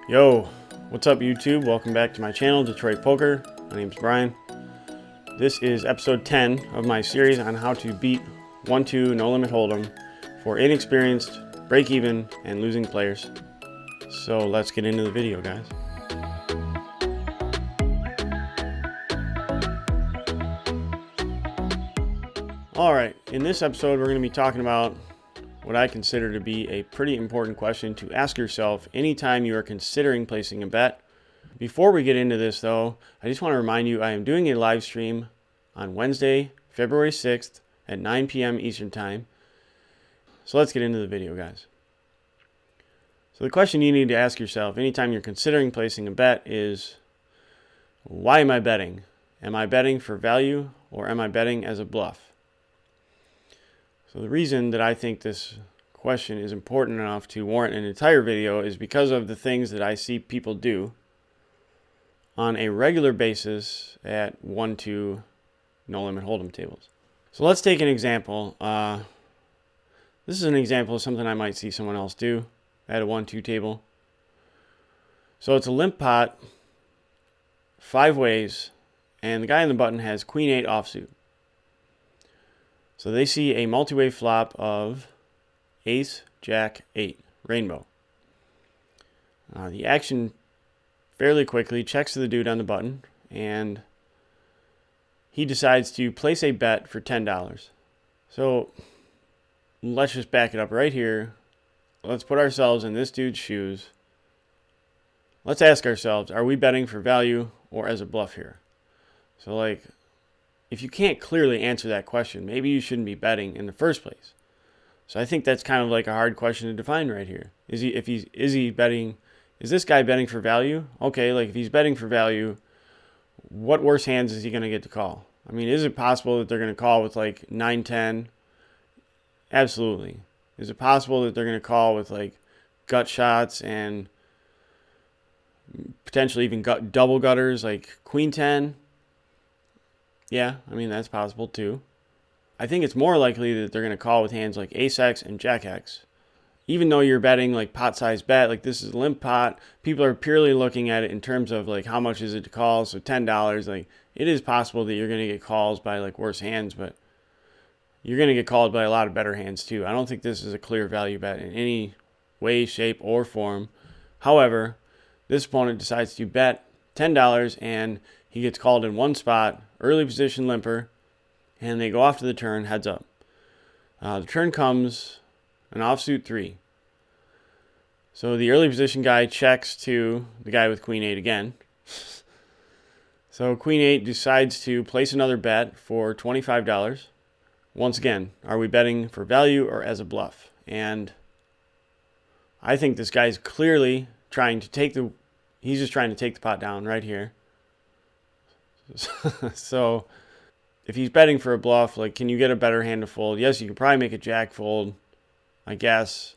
Yo, what's up YouTube? Welcome back to my channel, Detroit Poker. My name's Brian. This is episode 10 of my series on how to beat 1-2 no limit hold'em for inexperienced, break even, and losing players. So let's get into the video, guys. Alright, in this episode we're going to be talking about what I consider to be a pretty important question to ask yourself anytime you are considering placing a bet. Before we get into this though, I just want to remind you I am doing a live stream on Wednesday, February 6th at 9 p.m. Eastern Time. So let's get into the video, guys. So the question you need to ask yourself anytime you're considering placing a bet is, why am I betting? Am I betting for value or am I betting as a bluff? So the reason that I think this question is important enough to warrant an entire video is because of the things that I see people do on a regular basis at 1-2 no limit hold'em tables. So let's take an example. This is an example of something I might see someone else do at a 1-2 table. So it's a limp pot, 5 ways, and the guy in the button has Queen 8 offsuit. So they see a multi-way flop of Ace, Jack, 8, rainbow. The action fairly quickly checks to the dude on the button, and he decides to place a bet for $10. So let's just back it up right here. Let's put ourselves in this dude's shoes. Let's ask ourselves, are we betting for value or as a bluff here? So if you can't clearly answer that question, maybe you shouldn't be betting in the first place. So I think that's kind of like a hard question to define right here. Is this guy betting for value? Okay, if he's betting for value, what worse hands is he going to get to call? I mean, is it possible that they're going to call with 9-10? Absolutely. Is it possible that they're going to call with gut shots and potentially even double gutters like Queen 10? Yeah, I mean, that's possible too. I think it's more likely that they're going to call with hands like Ace X and Jack X. Even though you're betting pot size bet, this is a limp pot, people are purely looking at it in terms of how much is it to call. So $10, it is possible that you're going to get calls by worse hands, but you're going to get called by a lot of better hands too. I don't think this is a clear value bet in any way, shape, or form. However, this opponent decides to bet $10 and he gets called in one spot, early position limper, and they go off to the turn, heads up. The turn comes an offsuit 3. So the early position guy checks to the guy with Queen 8 again. So Queen 8 decides to place another bet for $25. Once again, are we betting for value or as a bluff? And I think this guy's clearly trying to he's just trying to take the pot down right here. So if he's betting for a bluff, can you get a better hand to fold? Yes, you can probably make a jack fold, I guess.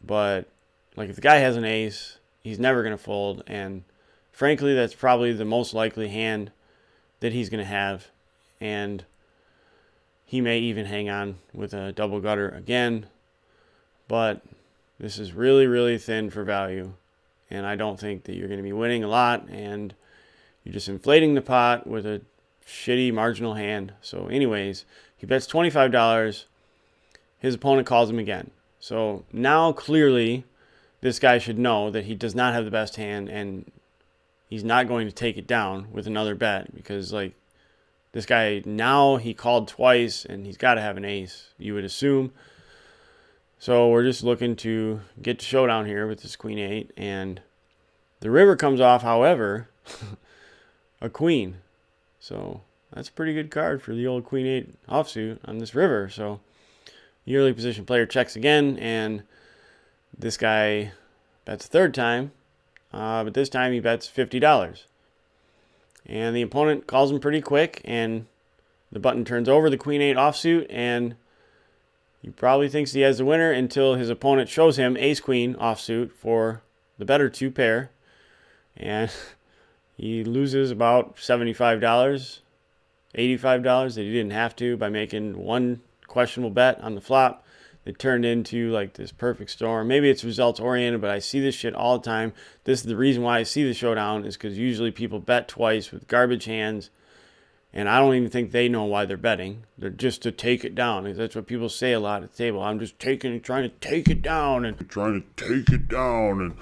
But if the guy has an ace, he's never going to fold. And frankly, that's probably the most likely hand that he's going to have. And he may even hang on with a double gutter again. But this is really, really thin for value. And I don't think that you're going to be winning a lot. And you're just inflating the pot with a shitty marginal hand. So anyways, he bets $25. His opponent calls him again. So now clearly this guy should know that he does not have the best hand and he's not going to take it down with another bet because this guy now he called twice and he's got to have an ace, you would assume. So we're just looking to get to showdown here with this Queen 8 and the river comes off, however, a queen. So that's a pretty good card for the old Queen 8 offsuit on this river. So the early position player checks again, and this guy bets a third time, but this time he bets $50. And the opponent calls him pretty quick, and the button turns over the Queen 8 offsuit, and he probably thinks he has the winner until his opponent shows him Ace Queen offsuit for the better 2 pair. And he loses about $75, $85 that he didn't have to by making one questionable bet on the flop it turned into like this perfect storm. Maybe it's results oriented, but I see this shit all the time. This is the reason why I see the showdown, is because usually people bet twice with garbage hands, and I don't even think they know why they're betting. They're just to take it down. That's what people say a lot at the table. I'm just trying to take it down, and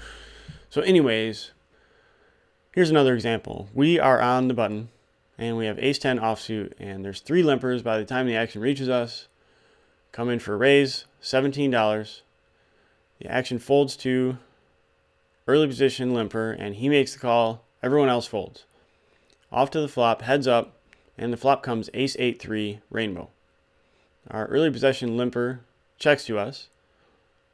so anyways, here's another example. We are on the button, and we have ace-10 offsuit, and there's 3 limpers by the time the action reaches us. Come in for a raise, $17. The action folds to early position limper, and he makes the call. Everyone else folds. Off to the flop, heads up, and the flop comes ace-8-3 rainbow. Our early possession limper checks to us.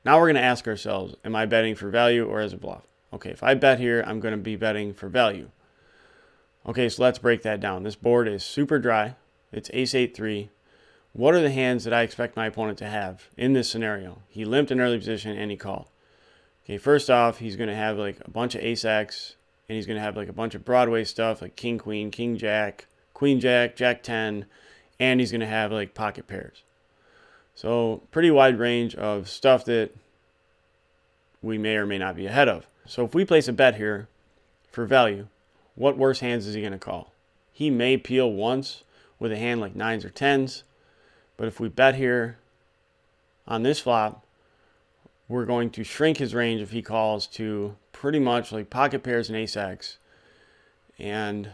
Now we're going to ask ourselves, am I betting for value or as a bluff? Okay, if I bet here, I'm going to be betting for value. Okay, so let's break that down. This board is super dry. It's ace-8-3. What are the hands that I expect my opponent to have in this scenario? He limped in early position and he called. Okay, first off, he's going to have like a bunch of ace-x, and he's going to have like a bunch of Broadway stuff like king-queen, king-jack, queen-jack, jack-10, and he's going to have like pocket pairs. So pretty wide range of stuff that we may or may not be ahead of. So if we place a bet here for value, what worse hands is he going to call? He may peel once with a hand like 9s or 10s, but if we bet here on this flop, we're going to shrink his range if he calls to pretty much like pocket pairs and ace-x. And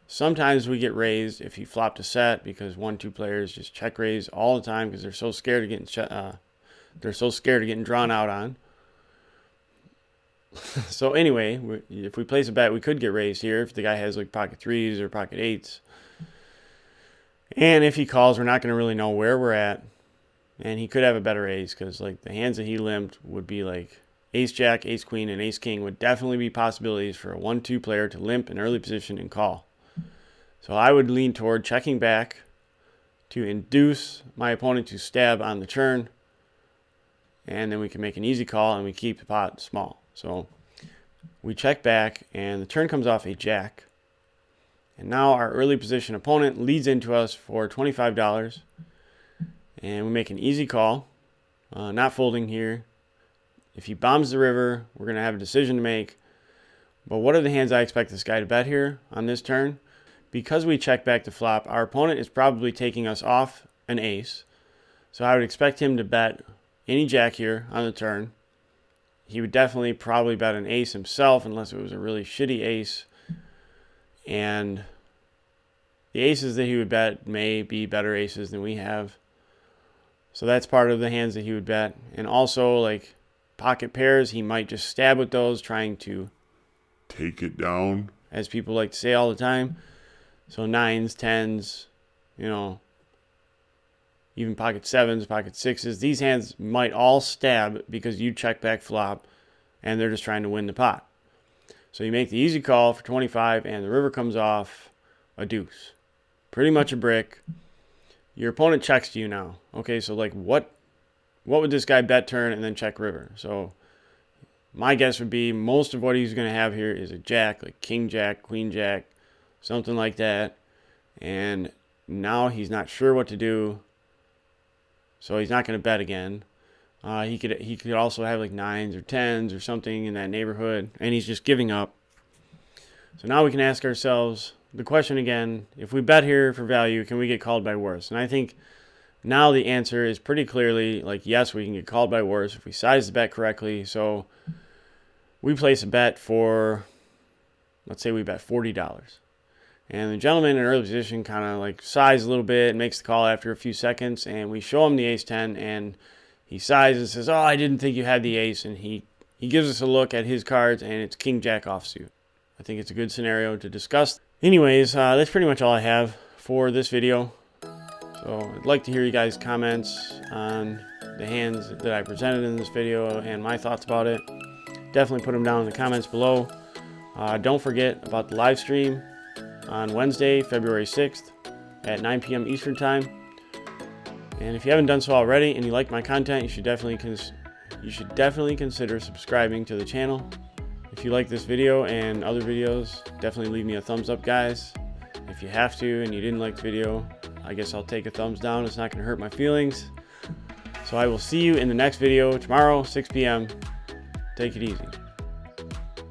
sometimes we get raised if he flopped a set, because 1-2 players just check raise all the time because they're so scared of getting drawn out on. So anyway, if we place a bet, we could get raised here if the guy has like pocket 3s or pocket 8s. And if he calls, we're not going to really know where we're at. And he could have a better ace, because like the hands that he limped would be like ace-jack, ace-queen, and ace-king would definitely be possibilities for a 1-2 player to limp in early position and call. So I would lean toward checking back to induce my opponent to stab on the turn. And then we can make an easy call and we keep the pot small. So we check back and the turn comes off a jack. And now our early position opponent leads into us for $25. And we make an easy call, not folding here. If he bombs the river, we're going to have a decision to make. But what are the hands I expect this guy to bet here on this turn? Because we check back the flop, our opponent is probably taking us off an ace. So I would expect him to bet any jack here on the turn. He would definitely probably bet an ace himself unless it was a really shitty ace. And the aces that he would bet may be better aces than we have. So that's part of the hands that he would bet. And also like pocket pairs, he might just stab with those, trying to take it down, as people like to say all the time. So 9s, 10s, even pocket 7s, pocket 6s. These hands might all stab because you check back flop and they're just trying to win the pot. So you make the easy call for 25 and the river comes off a deuce. Pretty much a brick. Your opponent checks to you now. Okay, so like what would this guy bet turn and then check river? So my guess would be most of what he's going to have here is a jack, like king jack, queen jack, something like that. And now he's not sure what to do. So he's not going to bet again. He could also have like 9s or 10s or something in that neighborhood, and he's just giving up. So now we can ask ourselves the question again: if we bet here for value, can we get called by worse? And I think now the answer is pretty clearly like yes, we can get called by worse if we size the bet correctly. So we place a bet for, let's say we bet $40. And the gentleman in early position kind of like sighs a little bit and makes the call after a few seconds. And we show him the ace-10 and he sighs and says, "Oh, I didn't think you had the ace." And he gives us a look at his cards and it's king-jack offsuit. I think it's a good scenario to discuss. Anyways, that's pretty much all I have for this video. So I'd like to hear you guys' comments on the hands that I presented in this video and my thoughts about it. Definitely put them down in the comments below. Don't forget about the live stream on Wednesday, February 6th at 9 p.m. Eastern Time. And if you haven't done so already and you like my content, you should definitely consider subscribing to the channel. If you like this video and other videos, definitely leave me a thumbs up, guys. If you have to and you didn't like the video, I guess I'll take a thumbs down. It's not going to hurt my feelings. So I will see you in the next video tomorrow, 6 p.m. Take it easy.